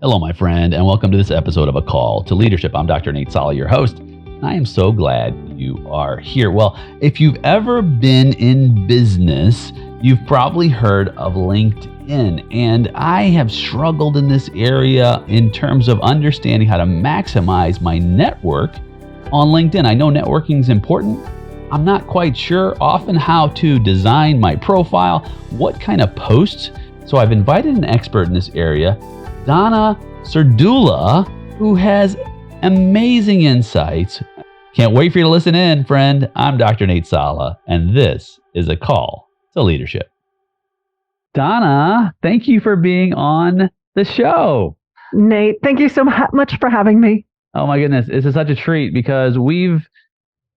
Hello, my friend, and welcome to this episode of A Call to Leadership. I'm Dr. Nate Sala, your host. I am so glad you are here. Well, if you've ever been in business, you've probably heard of LinkedIn, and I have struggled in this area in terms of understanding how to maximize my network on LinkedIn. I know networking is important. I'm not quite sure often how to design my profile, what kind of posts. So I've invited an expert in this area, Donna Serdula, who has amazing insights. Can't wait for you to listen in, friend. I'm Dr. Nate Sala, and this is A Call to Leadership. Donna, thank you for being on the show. Nate, thank you so much for having me. Oh my goodness, this is such a treat because we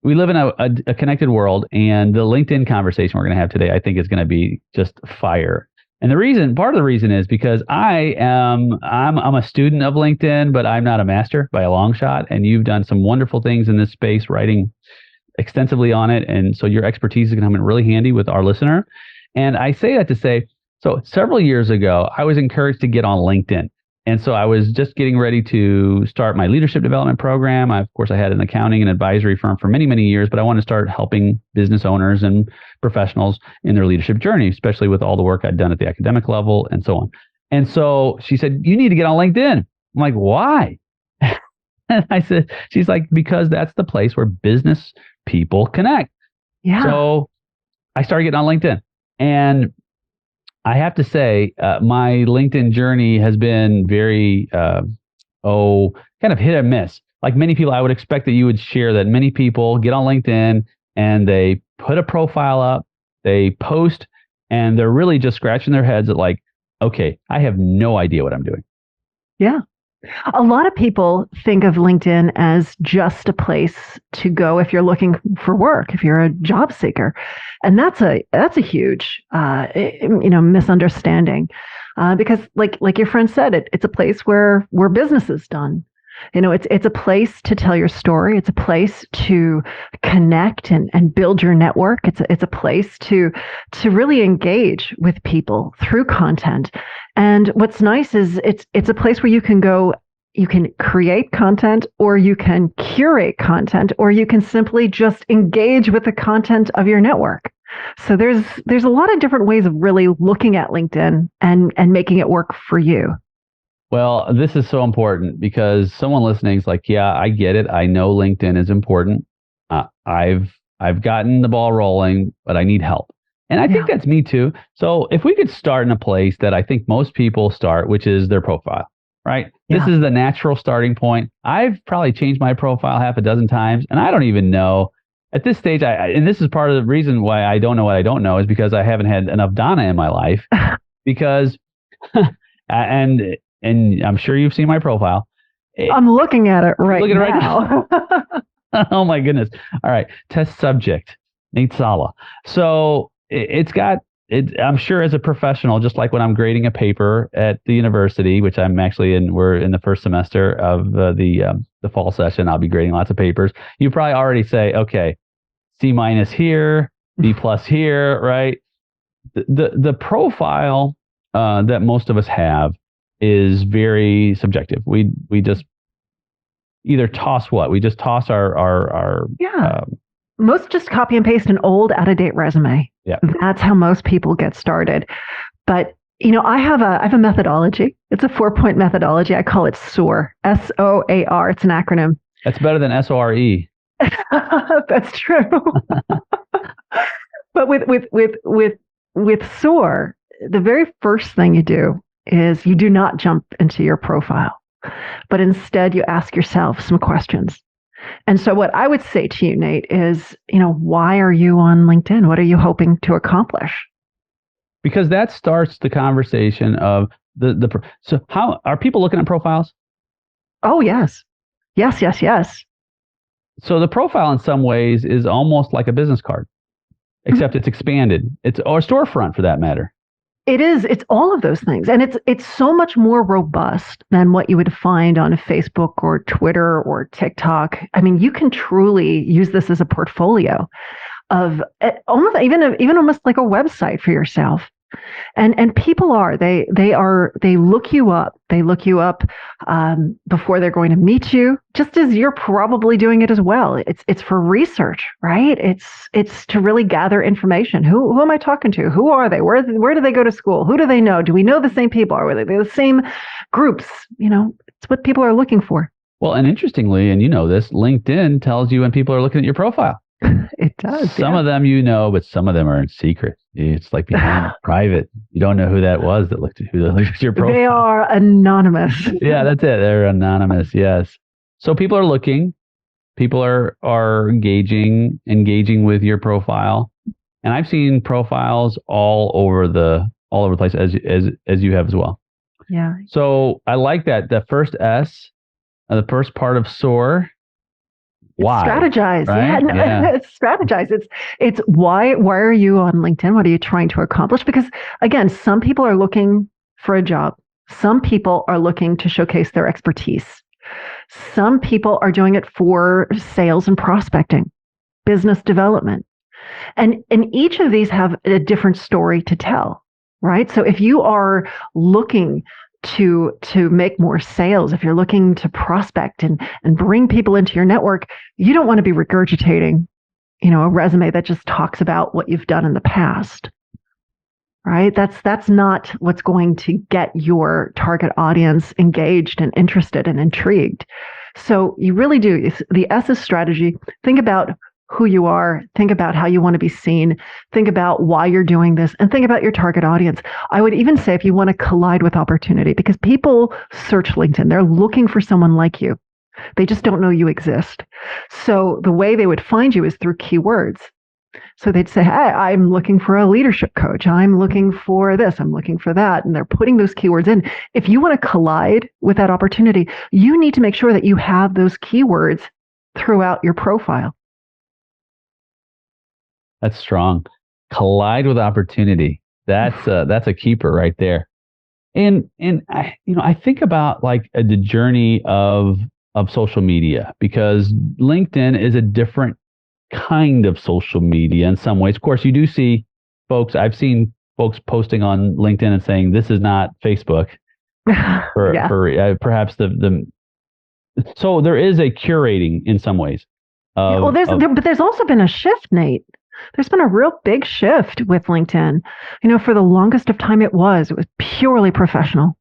live in a connected world, and the LinkedIn conversation we're going to have today, I think, is going to be just fire. And part of the reason is because I'm a student of LinkedIn, but I'm not a master by a long shot. And you've done some wonderful things in this space, writing extensively on it. And so your expertise is going to come in really handy with our listener. And I say that to say, so several years ago, I was encouraged to get on LinkedIn. And so I was just getting ready to start my leadership development program. Of course, I had an accounting and advisory firm for many, many years, but I wanted to start helping business owners and professionals in their leadership journey, especially with all the work I'd done at the academic level and so on. And so she said, you need to get on LinkedIn. I'm like, why? And she's like, because that's the place where business people connect. Yeah. So I started getting on LinkedIn. And I have to say, my LinkedIn journey has been very, kind of hit or miss. Like many people, I would expect that you would share that many people get on LinkedIn and they put a profile up, they post, and they're really just scratching their heads at like, okay, I have no idea what I'm doing. Yeah. A lot of people think of LinkedIn as just a place to go if you're looking for work, if you're a job seeker. And that's a huge, misunderstanding, because like your friend said, it's a place where business is done. It's a place to tell your story. It's a place to connect and build your network. It's a place to really engage with people through content. And what's nice is it's a place where you can go. You can create content, or you can curate content, or you can simply just engage with the content of your network. So there's a lot of different ways of really looking at LinkedIn and making it work for you. Well, this is so important because someone listening is like, yeah, I get it. I know LinkedIn is important. I've gotten the ball rolling, but I need help. And I think that's me too. So if we could start in a place that I think most people start, which is their profile, right? Yeah. This is the natural starting point. I've probably changed my profile half a dozen times, and I don't even know. At this stage, and this is part of the reason why I don't know what I don't know, is because I haven't had enough Donna in my life. Because, and I'm sure you've seen my profile. I'm looking at it right now. Oh my goodness! All right, test subject, Nate Sala. So I'm sure as a professional, just like when I'm grading a paper at the university, which I'm actually in, we're in the first semester of the fall session. I'll be grading lots of papers. You probably already say, okay, C- here, B+ here, right? The profile that most of us have is very subjective. We just either toss what? We just toss our most just copy and paste an old, out-of-date resume. Yeah. That's how most people get started. But, I have a methodology. It's a 4-point methodology. I call it SOAR, SOAR. It's an acronym. That's better than SORE. That's true. But with SOAR, the very first thing you do is you do not jump into your profile, but instead you ask yourself some questions. And so what I would say to you, Nate, is, why are you on LinkedIn? What are you hoping to accomplish? Because that starts the conversation of so how are people looking at profiles? Oh, yes. Yes. So the profile in some ways is almost like a business card, except it's expanded. Or a storefront for that matter. It is. It's all of those things. And it's so much more robust than what you would find on Facebook or Twitter or TikTok. I mean, you can truly use this as a portfolio of almost even almost like a website for yourself. And people they look you up. They look you up before they're going to meet you, just as you're probably doing it as well. It's for research, right? It's to really gather information. Who am I talking to? Who are they? Where do they go to school? Who do they know? Do we know the same people? Are they the same groups? It's what people are looking for. Well, and interestingly, and you know this, LinkedIn tells you when people are looking at your profile. It does. Some of them but some of them are in secret. It's like behind private. You don't know who that was that looked at your profile. They are anonymous. Yeah, that's it. They're anonymous. Yes. So people are looking. People are engaging with your profile, and I've seen profiles all over the place as you have as well. Yeah. So I like that. The first S, the first part of SOAR. Why? Strategize. Right? Yeah. It's strategize. It's why are you on LinkedIn? What are you trying to accomplish? Because again, some people are looking for a job. Some people are looking to showcase their expertise. Some people are doing it for sales and prospecting, business development. And each of these have a different story to tell, right? So if you are looking to make more sales, if you're looking to prospect and bring people into your network, you don't want to be regurgitating, a resume that just talks about what you've done in the past, right? That's not what's going to get your target audience engaged and interested and intrigued. So you really do. The S is strategy. Think about who you are, think about how you want to be seen, think about why you're doing this, and think about your target audience. I would even say if you want to collide with opportunity, because people search LinkedIn, they're looking for someone like you. They just don't know you exist. So the way they would find you is through keywords. So they'd say, hey, I'm looking for a leadership coach. I'm looking for this. I'm looking for that. And they're putting those keywords in. If you want to collide with that opportunity, you need to make sure that you have those keywords throughout your profile. That's strong. Collide with opportunity. That's a keeper right there. And I think about like the journey of social media, because LinkedIn is a different kind of social media in some ways. Of course, you do see folks. I've seen folks posting on LinkedIn and saying this is not Facebook. For perhaps the. So there is a curating in some ways. But there's also been a shift, Nate. There's been a real big shift with LinkedIn. For the longest of time, it was purely professional.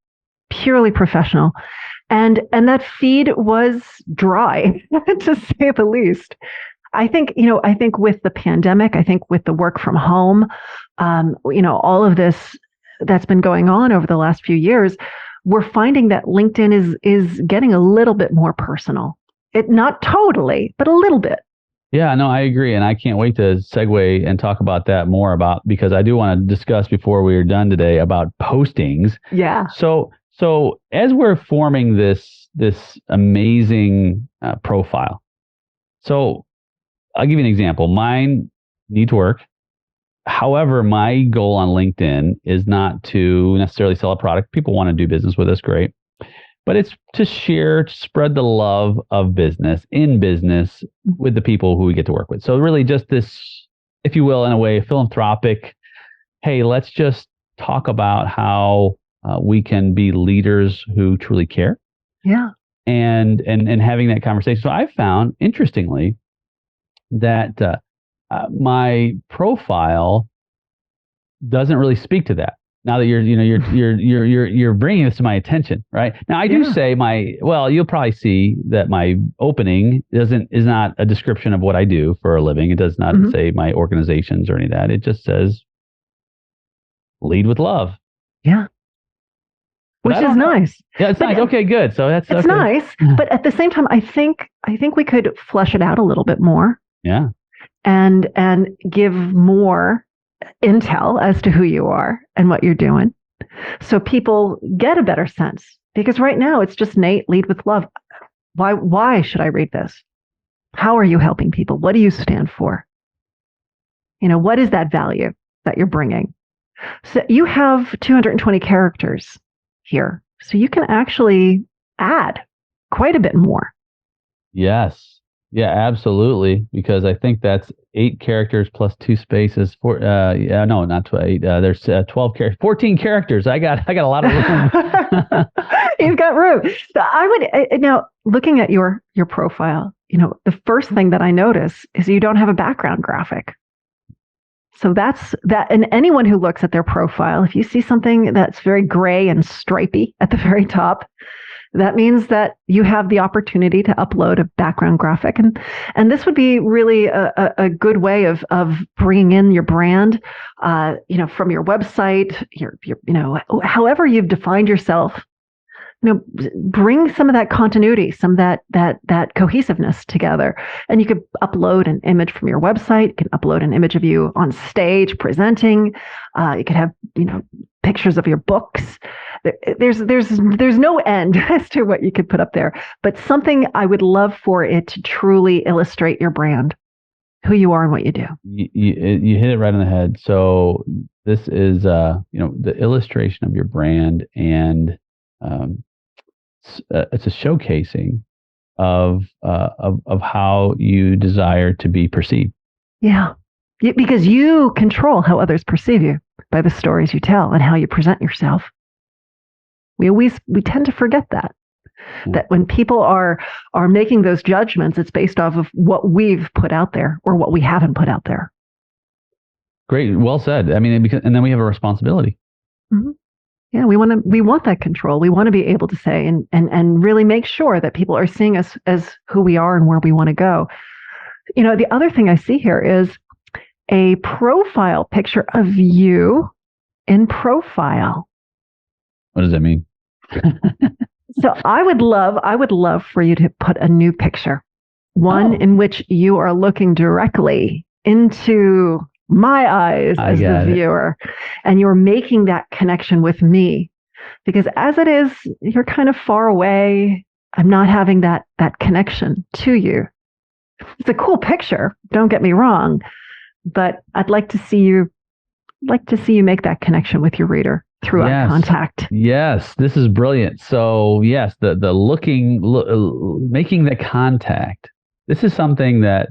And that feed was dry, to say the least. I think with the pandemic, I think with the work from home, all of this that's been going on over the last few years, we're finding that LinkedIn is getting a little bit more personal. Not totally, but a little bit. Yeah, no, I agree. And I can't wait to segue and talk about that more because I do want to discuss before we are done today about postings. Yeah. So as we're forming this amazing profile, so I'll give you an example. Mine needs work. However, my goal on LinkedIn is not to necessarily sell a product. People want to do business with us, great. But it's to spread the love of business with the people who we get to work with. So really just this, if you will, in a way, philanthropic, hey, let's just talk about how we can be leaders who truly care. Yeah. And having that conversation. So I found, interestingly, that my profile doesn't really speak to that. Now that you're bringing this to my attention, right? Now I do say you'll probably see that my opening is not a description of what I do for a living. It does not say my organizations or any of that. It just says lead with love. Yeah. Which is nice. Yeah, it's nice. Okay, good. So it's okay. Nice, but at the same time, I think we could flesh it out a little bit more. Yeah. And give more intel as to who you are and what you're doing, so people get a better sense. Because right now it's just Nate, lead with love. Why should I read this? How are you helping people? What do you stand for? What is that value that you're bringing? So you have 220 characters here, so you can actually add quite a bit more. Yes. Yeah, absolutely. Because I think that's 8 characters plus 2 spaces. Yeah, no, not 8. There's 12 characters, 14 characters. I got a lot of room. You've got room. So I would now looking at your profile. The first thing that I notice is you don't have a background graphic. So that's that. And anyone who looks at their profile, if you see something that's very gray and stripy at the very top, that means that you have the opportunity to upload a background graphic. And this would be really a good way of bringing in your brand, from your website, however you've defined yourself. Bring some of that continuity, some of that cohesiveness together. And you could upload an image from your website. You can upload an image of you on stage presenting. You could have, pictures of your books. There's no end as to what you could put up there, but something I would love for it to truly illustrate your brand, who you are and what you do. You hit it right on the head. So this is, the illustration of your brand, and it's a showcasing of how you desire to be perceived. Yeah, because you control how others perceive you by the stories you tell and how you present yourself. We tend to forget that. Yeah. That when people are making those judgments, it's based off of what we've put out there or what we haven't put out there. Great, well said. I mean, and then we have a responsibility. Mm-hmm. Yeah, we want that control. We want to be able to say and really make sure that people are seeing us as who we are and where we want to go. The other thing I see here is a profile picture of you in profile. What does that mean? So I would love for you to put a new picture, one in which you are looking directly into my eyes as the viewer, and you're making that connection with me. Because as it is, you're kind of far away. I'm not having that connection to you. It's a cool picture, don't get me wrong, but I'd like to see you make that connection with your reader through eye contact. Yes, this is brilliant. So yes, the making the contact. This is something that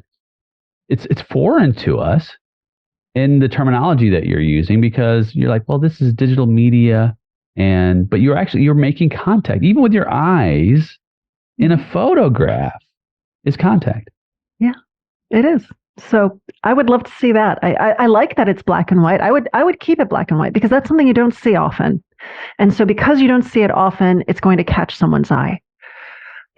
it's foreign to us in the terminology that you're using, because you're like, well, this is digital media, but you're making contact even with your eyes in a photograph is contact. Yeah, it is. So I would love to see that. I like that it's black and white. I would keep it black and white because that's something you don't see often. And so because you don't see it often, it's going to catch someone's eye.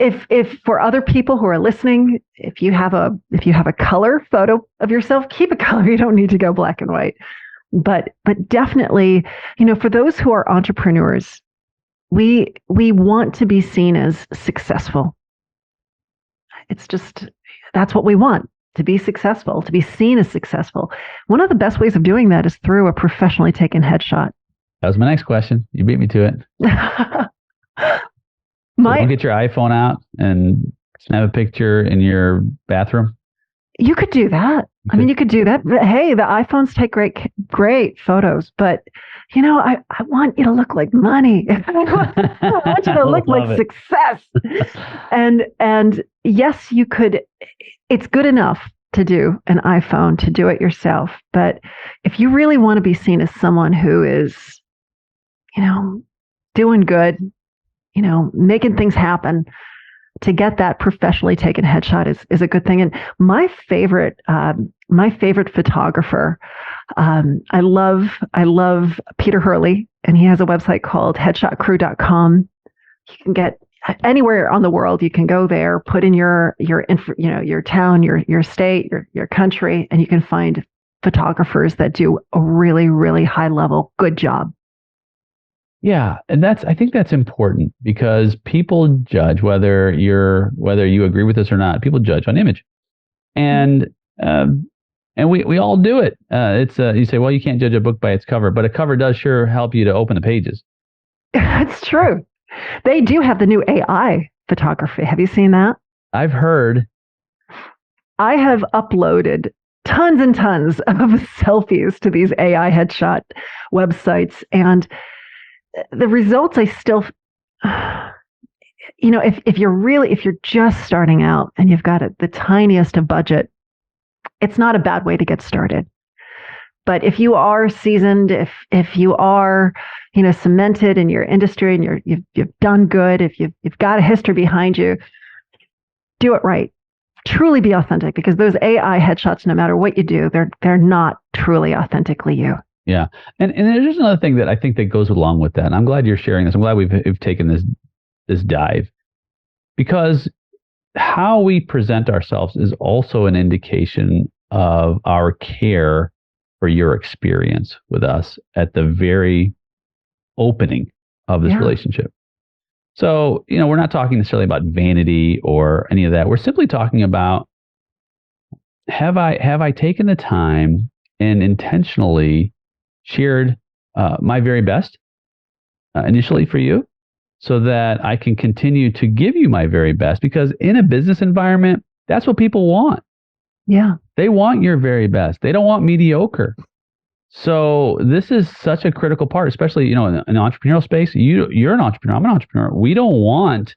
If for other people who are listening, if you have a color photo of yourself, keep a color. You don't need to go black and white. But definitely, for those who are entrepreneurs, we want to be seen as successful. It's just, that's what we want. To be successful, to be seen as successful. One of the best ways of doing that is through a professionally taken headshot. That was my next question. You beat me to it. Don't get your iPhone out and snap a picture in your bathroom. You could do that. You could do that. But hey, the iPhones take great photos, but I want you to look like money. I want you to look like success. And yes, you could. It's good enough to do an iPhone, to do it yourself. But if you really want to be seen as someone who is, doing good, making things happen, to get that professionally taken headshot is a good thing. And my favorite photographer, I love Peter Hurley, and he has a website called headshotcrew.com. You can get anywhere on the world. You can go there, put in your town, your state, your country, and you can find photographers that do a really, really high level good job. Yeah, and I think that's important, because people judge whether you agree with this or not. People judge on image, and we all do it. You say, well, you can't judge a book by its cover, but a cover does sure help you to open the pages. That's true. They do have the new AI photography. Have you seen that? I've heard. I have uploaded tons and tons of selfies to these AI headshot websites, and the results if you're just starting out and you've got the tiniest of budget, it's not a bad way to get started. But if you are seasoned, if you are, cemented in your industry and you've done good, if you've got a history behind you, do it right. Truly be authentic, because those AI headshots, no matter what you do, they're not truly authentically you. Yeah. And there's another thing that I think that goes along with that. And I'm glad you're sharing this. I'm glad we've taken this dive, because how we present ourselves is also an indication of our care for your experience with us at the very opening of this relationship. So, we're not talking necessarily about vanity or any of that. We're simply talking about, have I taken the time and intentionally shared my very best initially for you, so that I can continue to give you my very best? Because in a business environment, that's what people want. Yeah. They want your very best. They don't want mediocre. So this is such a critical part, especially, in the entrepreneurial space. You're an entrepreneur. I'm an entrepreneur. We don't want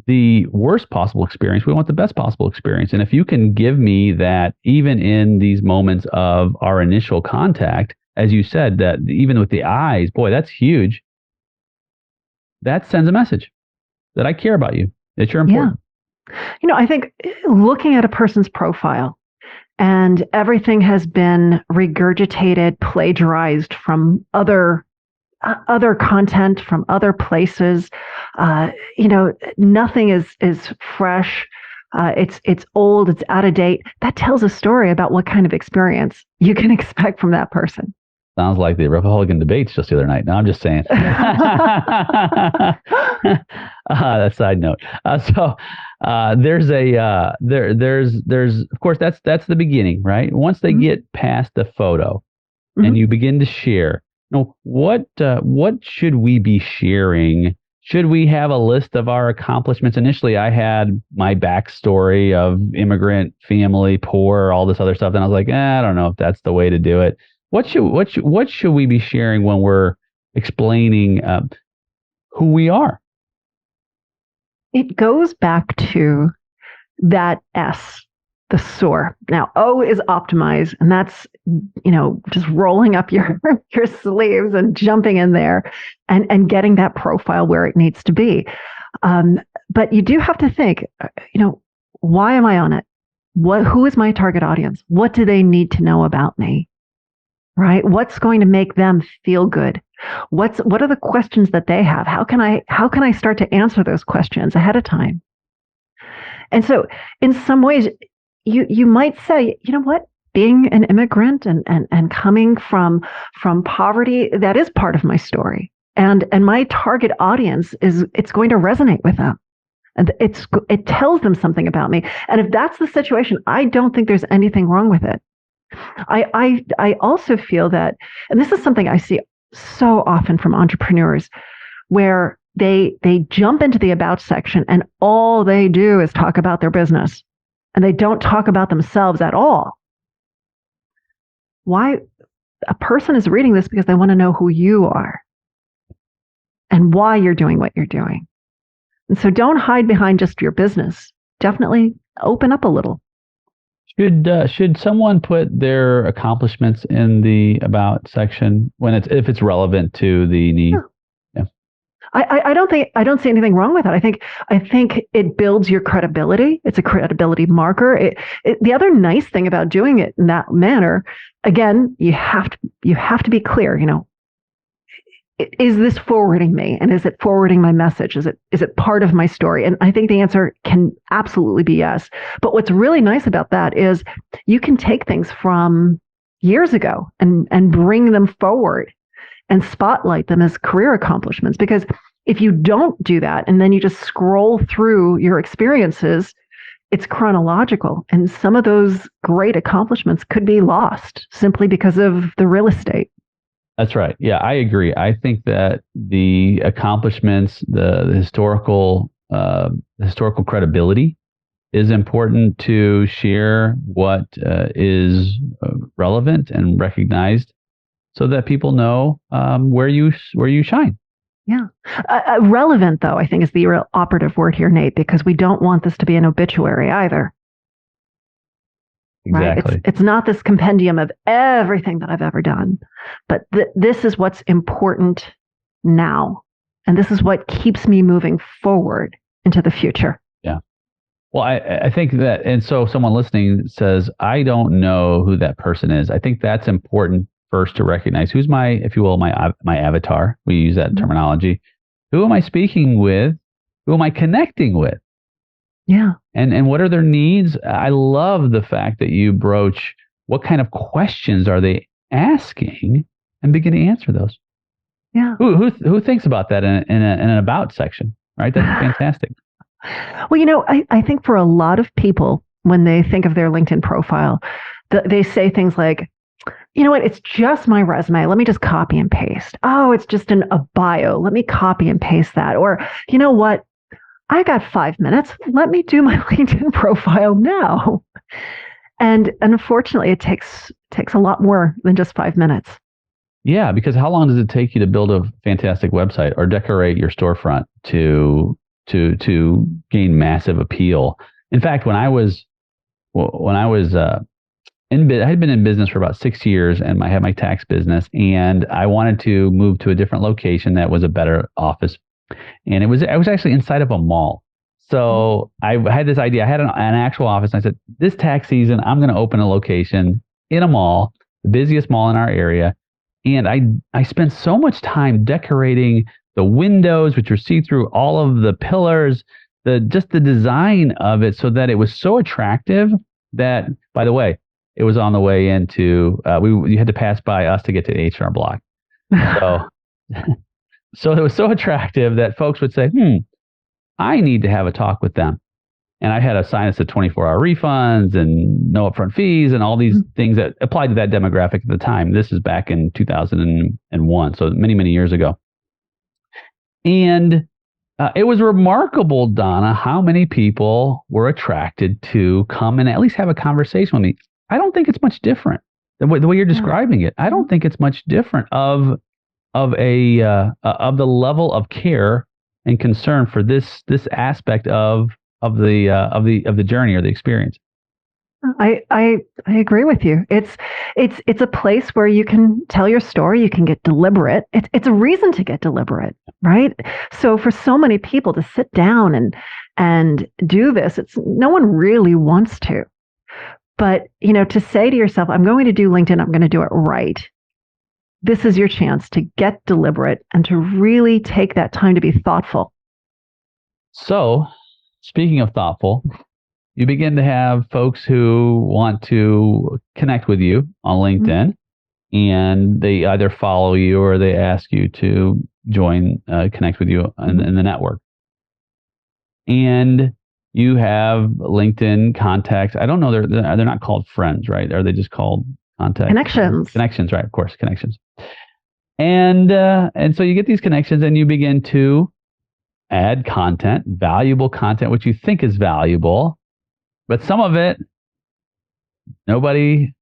the worst possible experience. We want the best possible experience. And if you can give me that, even in these moments of our initial contact, as you said, that even with the eyes, boy, that's huge. That sends a message that I care about you, that you're important. Yeah. I think looking at a person's profile, and everything has been regurgitated, plagiarized from other content, from other places. Nothing is fresh. It's old. It's out of date. That tells a story about what kind of experience you can expect from that person. Sounds like the Republican debates just the other night. No, I'm just saying. That side note. There's of course, that's the beginning, right? Once they get past the photo and you begin to share, what should we be sharing? Should we have a list of our accomplishments? Initially, I had my backstory of immigrant family, poor, all this other stuff. And I was like, I don't know if that's the way to do it. What should we be sharing when we're explaining who we are? It goes back to that S, the SOAR. Now, O is optimize, and that's, just rolling up your sleeves and jumping in there and getting that profile where it needs to be. But you do have to think, why am I on it? Who is my target audience? What do they need to know about me? Right? What's going to make them feel good? What are the questions that they have? How can I start to answer those questions ahead of time? And so in some ways, you might say, being an immigrant and coming from poverty, that is part of my story. And my target audience it's going to resonate with them. And it tells them something about me. And if that's the situation, I don't think there's anything wrong with it. I also feel that, and this is something I see so often from entrepreneurs, where they jump into the about section and all they do is talk about their business, and they don't talk about themselves at all. Why? A person is reading this because they want to know who you are and why you're doing what you're doing. And so don't hide behind just your business. Definitely open up a little. Should someone put their accomplishments in the about section if it's relevant to the need? Yeah. I don't see anything wrong with it. I think it builds your credibility. It's a credibility marker. The other nice thing about doing it in that manner, again, you have to be clear. Is this forwarding me, and is it forwarding my message? Is it part of my story? And I think the answer can absolutely be yes. But what's really nice about that is you can take things from years ago and bring them forward and spotlight them as career accomplishments. Because if you don't do that and then you just scroll through your experiences, it's chronological, and some of those great accomplishments could be lost simply because of the real estate. That's right. Yeah, I agree. I think that the accomplishments, the historical credibility is important to share what is relevant and recognized, so that people know where you shine. Yeah. Relevant, though, I think is the real operative word here, Nate, because we don't want this to be an obituary either. Exactly. Right? It's not this compendium of everything that I've ever done, but this is what's important now. And this is what keeps me moving forward into the future. Yeah. Well, I think that, and so someone listening says, I don't know who that person is. I think that's important first to recognize who's my, if you will, my avatar. We use that terminology. Who am I speaking with? Who am I connecting with? Yeah. And what are their needs? I love the fact that you broach what kind of questions are they asking and begin to answer those. Yeah. Who thinks about that in an about section, right? That's fantastic. Well, I think for a lot of people, when they think of their LinkedIn profile, they say things like, you know what, it's just my resume. Let me just copy and paste. Oh, it's just a bio. Let me copy and paste that. Or, you know what, I got 5 minutes. Let me do my LinkedIn profile now. And unfortunately, it takes a lot more than just 5 minutes. Yeah, because how long does it take you to build a fantastic website or decorate your storefront to gain massive appeal? In fact, when I had been in business for about 6 years, and I had my tax business, and I wanted to move to a different location that was a better office, and I was actually inside of a mall. So I had this idea. I had an actual office, and I said, this tax season, I'm going to open a location in a mall, the busiest mall in our area. And I spent so much time decorating the windows, which are see-through, all of the pillars, just the design of it, so that it was so attractive that, by the way, it was on the way into, you had to pass by us to get to the H&R Block. So it was so attractive that folks would say, I need to have a talk with them. And I had a sign that said 24-hour refunds and no upfront fees and all these things that applied to that demographic at the time. This is back in 2001, so many, many years ago. And it was remarkable, Donna, how many people were attracted to come and at least have a conversation with me. I don't think it's much different. The way you're describing it, I don't think it's much different of the level of care and concern for this aspect of the journey or the experience. I agree with you. It's a place where you can tell your story. You can get deliberate. It's a reason to get deliberate, right? So for so many people to sit down and do this, no one really wants to. But to say to yourself, I'm going to do LinkedIn. I'm going to do it right. This is your chance to get deliberate and to really take that time to be thoughtful. So, speaking of thoughtful, you begin to have folks who want to connect with you on LinkedIn, and they either follow you or they ask you to join, connect with you in the network. And you have LinkedIn contacts. I don't know, they're not called friends, right? Are they just called contacts? Connections, right? Of course, connections. And so you get these connections, and you begin to add content, valuable content, which you think is valuable, but some of it nobody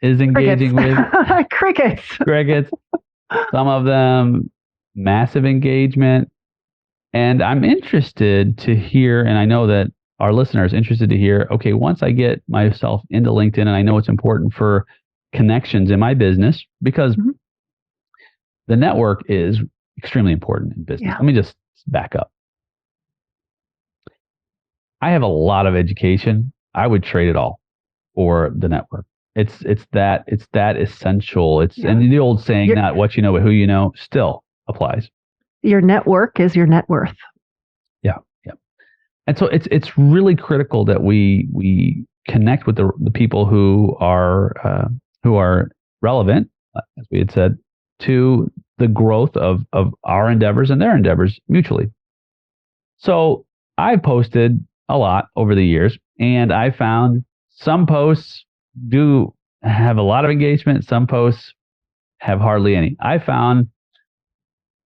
is engaging with. Crickets. Some of them massive engagement. And I'm interested to hear, and I know that our listeners are interested to hear, okay, once I get myself into LinkedIn, and I know it's important for connections in my business, because the network is extremely important in business. Let me just back up. I have a lot of education. I would trade it all for the network. It's that essential. And the old saying, not what you know, but who you know, still applies. Your network is your net worth. Yeah. And so it's really critical that we connect with the people who are relevant, as we had said, to the growth of our endeavors and their endeavors mutually. So I posted a lot over the years, and I found some posts do have a lot of engagement. Some posts have hardly any. I found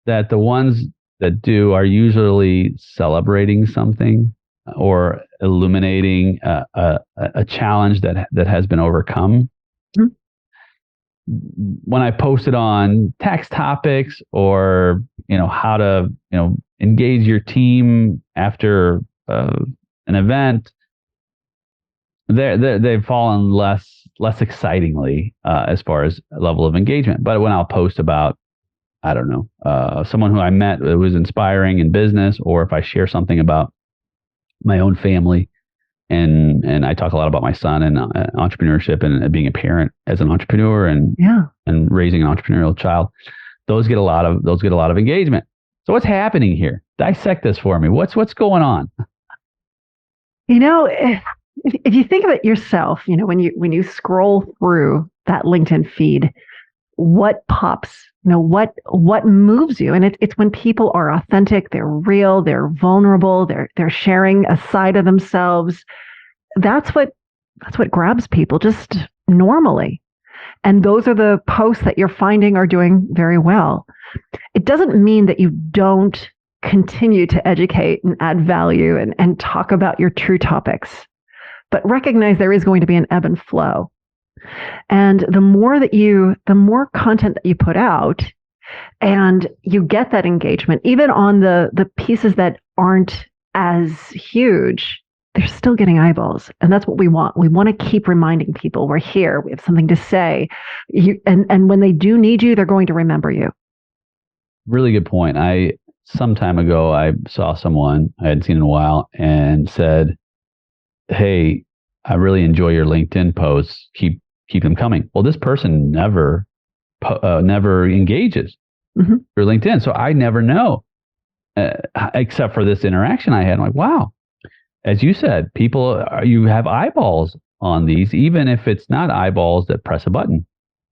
that the ones that do are usually celebrating something or illuminating a challenge that has been overcome. when I posted on tax topics or, how to, engage your team after an event, they've fallen less excitingly as far as level of engagement. But when I'll post about, I don't know, someone who I met that was inspiring in business, or if I share something about my own family, and I talk a lot about my son and entrepreneurship and being a parent as an entrepreneur and raising an entrepreneurial child, those get a lot of engagement. So what's happening here? Dissect this for me. What's going on? If you think of it yourself, when you scroll through that LinkedIn feed, what pops, what moves you? And it's when people are authentic, they're real, they're vulnerable, they're sharing a side of themselves. That's what grabs people just normally. And those are the posts that you're finding are doing very well. It doesn't mean that you don't continue to educate and add value and talk about your true topics, but recognize there is going to be an ebb and flow. And the more content that you put out and you get that engagement, even on the pieces that aren't as huge, they're still getting eyeballs. And that's what we want. We want to keep reminding people we're here. We have something to say. And when they do need you, they're going to remember you. Really good point. Some time ago, I saw someone I hadn't seen in a while and said, "Hey, I really enjoy your LinkedIn posts. Keep them coming." Well, this person never engages through LinkedIn, so I never know, except for this interaction I had. I'm like, wow, as you said, you have eyeballs on these, even if it's not eyeballs that press a button.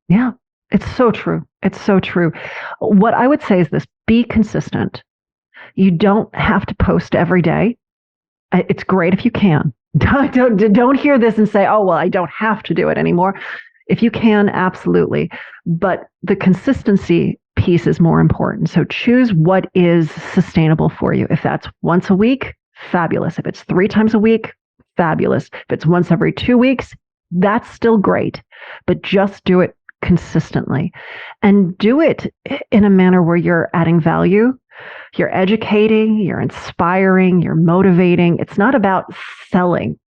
Yeah, it's so true. It's so true. What I would say is this: be consistent. You don't have to post every day. It's great if you can. Don't hear this and say, "Oh, well, I don't have to do it anymore." If you can, absolutely. But the consistency piece is more important. So choose what is sustainable for you. If that's once a week, fabulous. If it's 3 times a week, fabulous. If it's once every 2 weeks, that's still great. But just do it consistently. And do it in a manner where you're adding value. You're educating, you're inspiring, you're motivating. It's not about selling.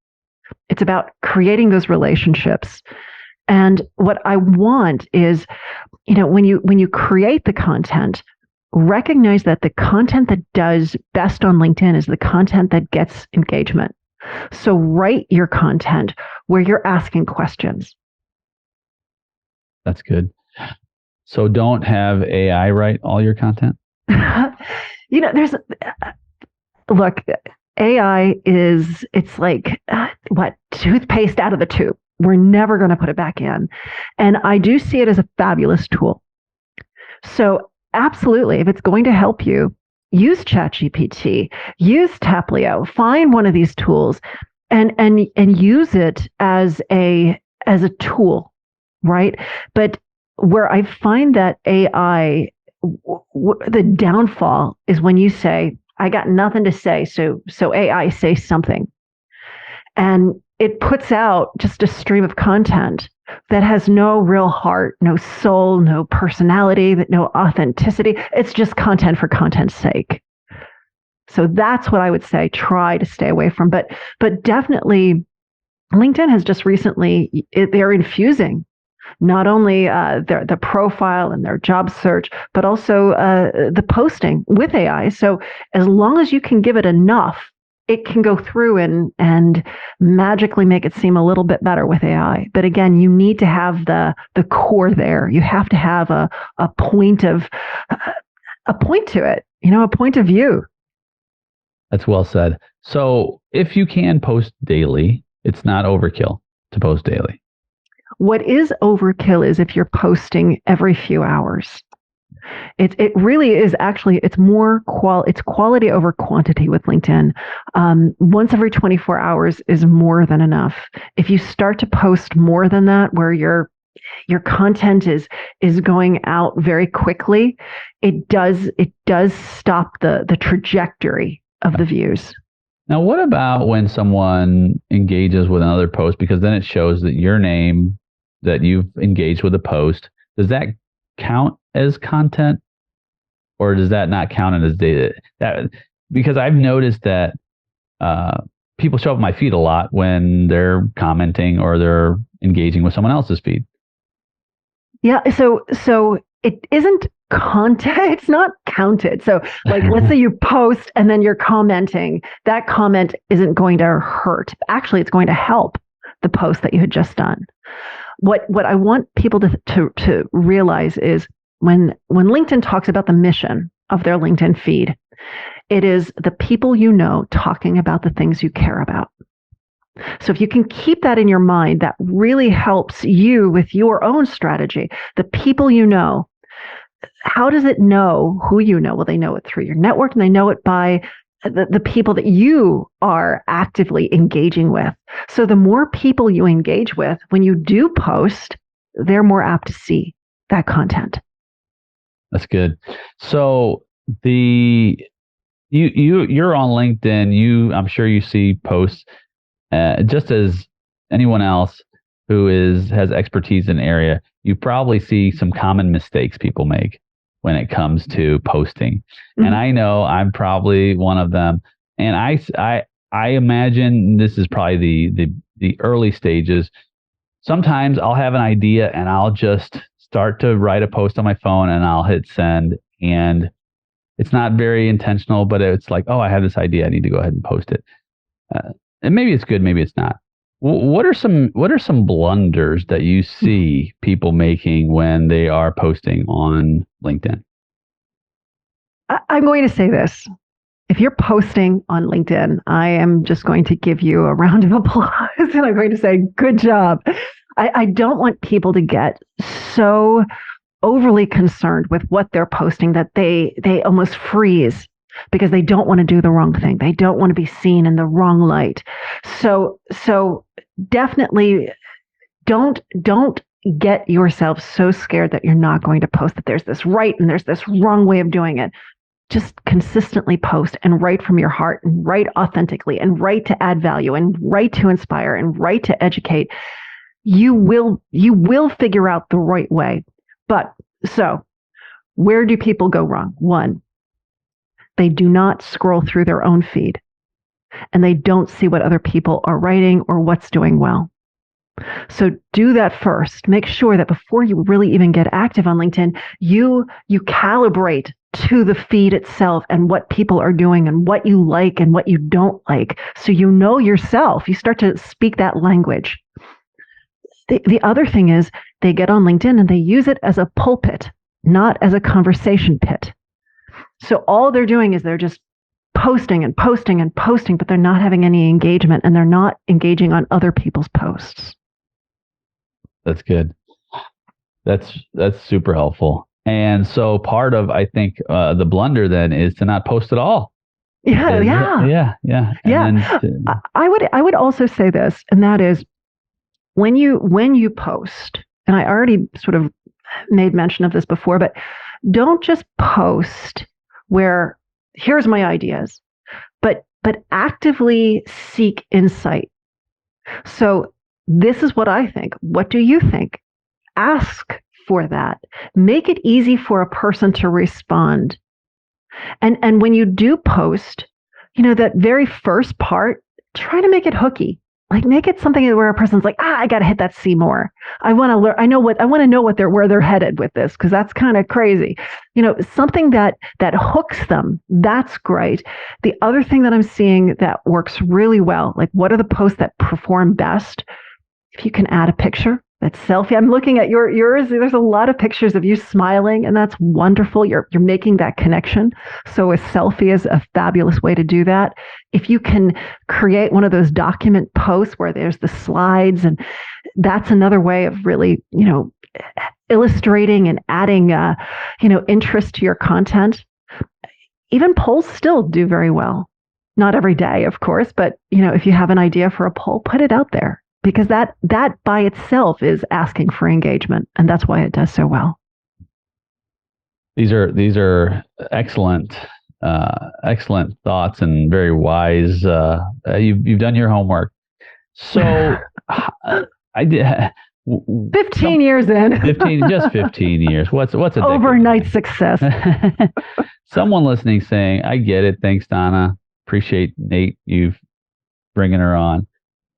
It's about creating those relationships. And what I want is, when you create the content, recognize that the content that does best on LinkedIn is the content that gets engagement. So write your content where you're asking questions. That's good. So don't have AI write all your content? Look, AI it's like, toothpaste out of the tube. We're never going to put it back in. And I do see it as a fabulous tool. So absolutely, if it's going to help you, use ChatGPT, use Taplio, find one of these tools and use it as a tool, right? But where I find that AI, the downfall is when you say, "I got nothing to say, so AI say something." And it puts out just a stream of content that has no real heart, no soul, no personality, no authenticity. It's just content for content's sake. So that's what I would say, try to stay away from. But definitely, LinkedIn has just recently, they're infusing not only the profile and their job search, but also the posting with AI. So as long as you can give it enough, it can go through and magically make it seem a little bit better with AI. But again, you need to have the core there. You have to have a point to it, a point of view. That's well said. So if you can post daily, it's not overkill to post daily. What is overkill is if you're posting every few hours. It really is actually, it's quality over quantity with LinkedIn. Once every 24 hours is more than enough. If you start to post more than that, where your content is going out very quickly, it does stop the trajectory of the views. Now, what about when someone engages with another post? Because then it shows that your name, that you've engaged with a post, does that count as content, or does that not count as data? That because I've noticed that people show up my feed a lot when they're commenting or they're engaging with someone else's feed. Yeah. So it isn't content. It's not counted. So like, let's say you post and then you're commenting. That comment isn't going to hurt. Actually, it's going to help the post that you had just done. What I want people to realize is when LinkedIn talks about the mission of their LinkedIn feed, it is the people you know talking about the things you care about. So if you can keep that in your mind, that really helps you with your own strategy. The people you know, how does it know who you know? Well, they know it through your network, and they know it by the people that you are actively engaging with. So the more people you engage with, when you do post, they're more apt to see that content. That's good. So you're on LinkedIn. I'm sure you see posts just as anyone else who has expertise in an area. You probably see some common mistakes people make when it comes to posting. Mm-hmm. And I know I'm probably one of them. And I imagine this is probably the early stages. Sometimes I'll have an idea and I'll just start to write a post on my phone and I'll hit send, and it's not very intentional, but it's like, oh, I have this idea. I need to go ahead and post it. And maybe it's good, maybe it's not. What are some blunders that you see people making when they are posting on LinkedIn? I'm going to say this. If you're posting on LinkedIn, I am just going to give you a round of applause and I'm going to say, good job. I don't want people to get so overly concerned with what they're posting that they almost freeze because they don't want to do the wrong thing. They don't want to be seen in the wrong light. So definitely don't get yourself so scared that you're not going to post, that there's this right and there's this wrong way of doing it. Just consistently post and write from your heart and write authentically and write to add value and write to inspire and write to educate. You will figure out the right way. But so where do people go wrong? One, they do not scroll through their own feed and they don't see what other people are writing or what's doing well. So do that first. Make sure that before you really even get active on LinkedIn, you calibrate to the feed itself and what people are doing and what you like and what you don't like. So you know yourself. You start to speak that language. The other thing is they get on LinkedIn and they use it as a pulpit, not as a conversation pit. So all they're doing is they're just posting and posting and posting, but they're not having any engagement and they're not engaging on other people's posts. That's good. That's super helpful. And so part of, I think, the blunder then is to not post at all. Yeah. Then I would also say this, and that is when you post, and I already sort of made mention of this before, but don't just post where here's my ideas, but actively seek insight. So this is what I think. What do you think? Ask for that. Make it easy for a person to respond. And when you do post, that very first part, try to make it hooky. Like make it something where a person's like, I got to hit that see more. I want to learn. I want to know where they're headed with this, because that's kind of crazy. Something that hooks them. That's great. The other thing that I'm seeing that works really well, like what are the posts that perform best? If you can add a picture, that selfie. I'm looking at yours. There's a lot of pictures of you smiling, and that's wonderful. You're making that connection. So a selfie is a fabulous way to do that. If you can create one of those document posts where there's the slides, and that's another way of really, illustrating and adding, interest to your content. Even polls still do very well. Not every day, of course, but if you have an idea for a poll, put it out there. Because that by itself is asking for engagement, and that's why it does so well. These are excellent thoughts and very wise. You've done your homework. So 15 years in. 15 years. What's a decade? Overnight success. Someone listening saying, I get it. Thanks, Donna. Appreciate Nate, you bringing her on.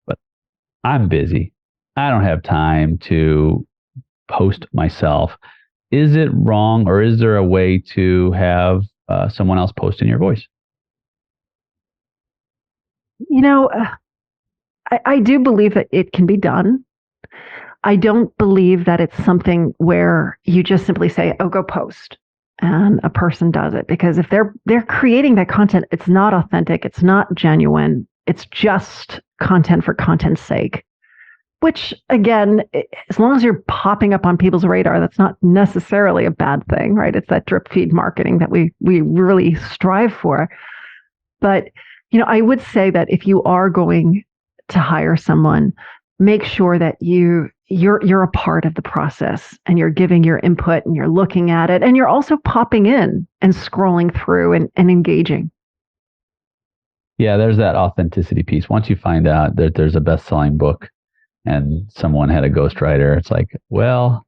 But I'm busy. I don't have time to post myself. Is it wrong, or is there a way to have someone else post in your voice? I do believe that it can be done. I don't believe that it's something where you just simply say, oh, go post, and a person does it. Because if they're creating that content, it's not authentic, it's not genuine, it's just content for content's sake. Which, again, as long as you're popping up on people's radar, that's not necessarily a bad thing, right? It's that drip feed marketing that we really strive for. But, I would say that if you are going to hire someone, make sure that you're a part of the process, and you're giving your input, and you're looking at it, and you're also popping in and scrolling through and engaging. Yeah, there's that authenticity piece. Once you find out that there's a best-selling book and someone had a ghostwriter, it's like, well,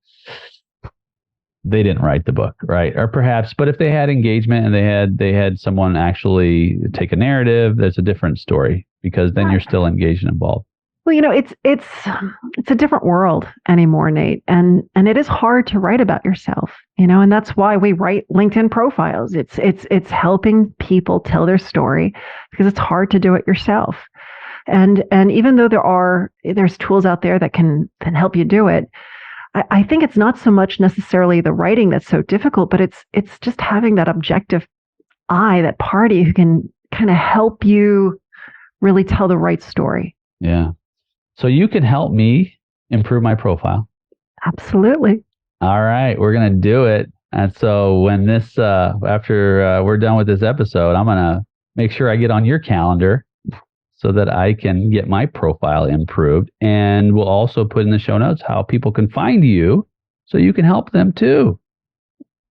they didn't write the book, right? Or perhaps, but if they had engagement and they had someone actually take a narrative, there's a different story, because then you're still engaged and involved. Well, it's a different world anymore, Nate, and it is hard to write about yourself, and that's why we write LinkedIn profiles. It's helping people tell their story, because it's hard to do it yourself. And even though there's tools out there that can help you do it, I think it's not so much necessarily the writing that's so difficult, but it's just having that objective eye, that party who can kind of help you really tell the right story. Yeah. So you can help me improve my profile. Absolutely. All right, we're gonna do it. And so when this after we're done with this episode, I'm gonna make sure I get on your calendar so that I can get my profile improved. And we'll also put in the show notes how people can find you so you can help them too.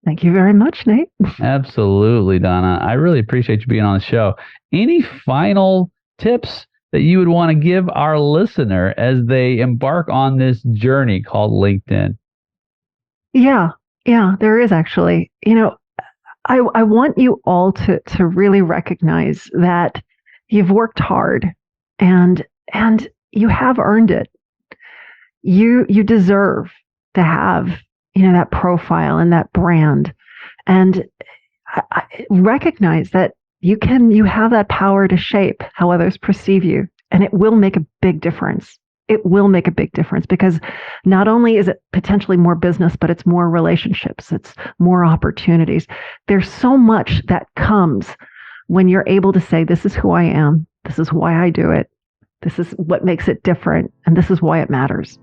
Thank you very much, Nate. Absolutely, Donna. I really appreciate you being on the show. Any final tips that you would want to give our listener as they embark on this journey called LinkedIn? Yeah, there is actually. I want you all to really recognize that you've worked hard, and you have earned it. You deserve to have that profile and that brand, and I recognize that you have that power to shape how others perceive you, and it will make a big difference. It will make a big difference, because not only is it potentially more business, but it's more relationships, it's more opportunities. There's so much that comes when you're able to say, this is who I am, this is why I do it, this is what makes it different, and this is why it matters.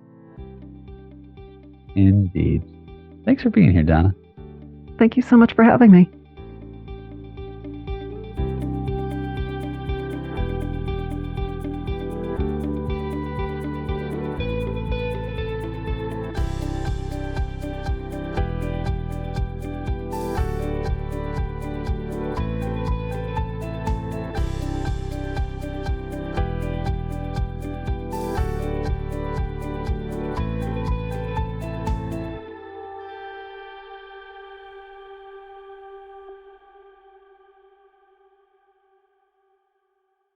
Indeed. Thanks for being here, Donna. Thank you so much for having me.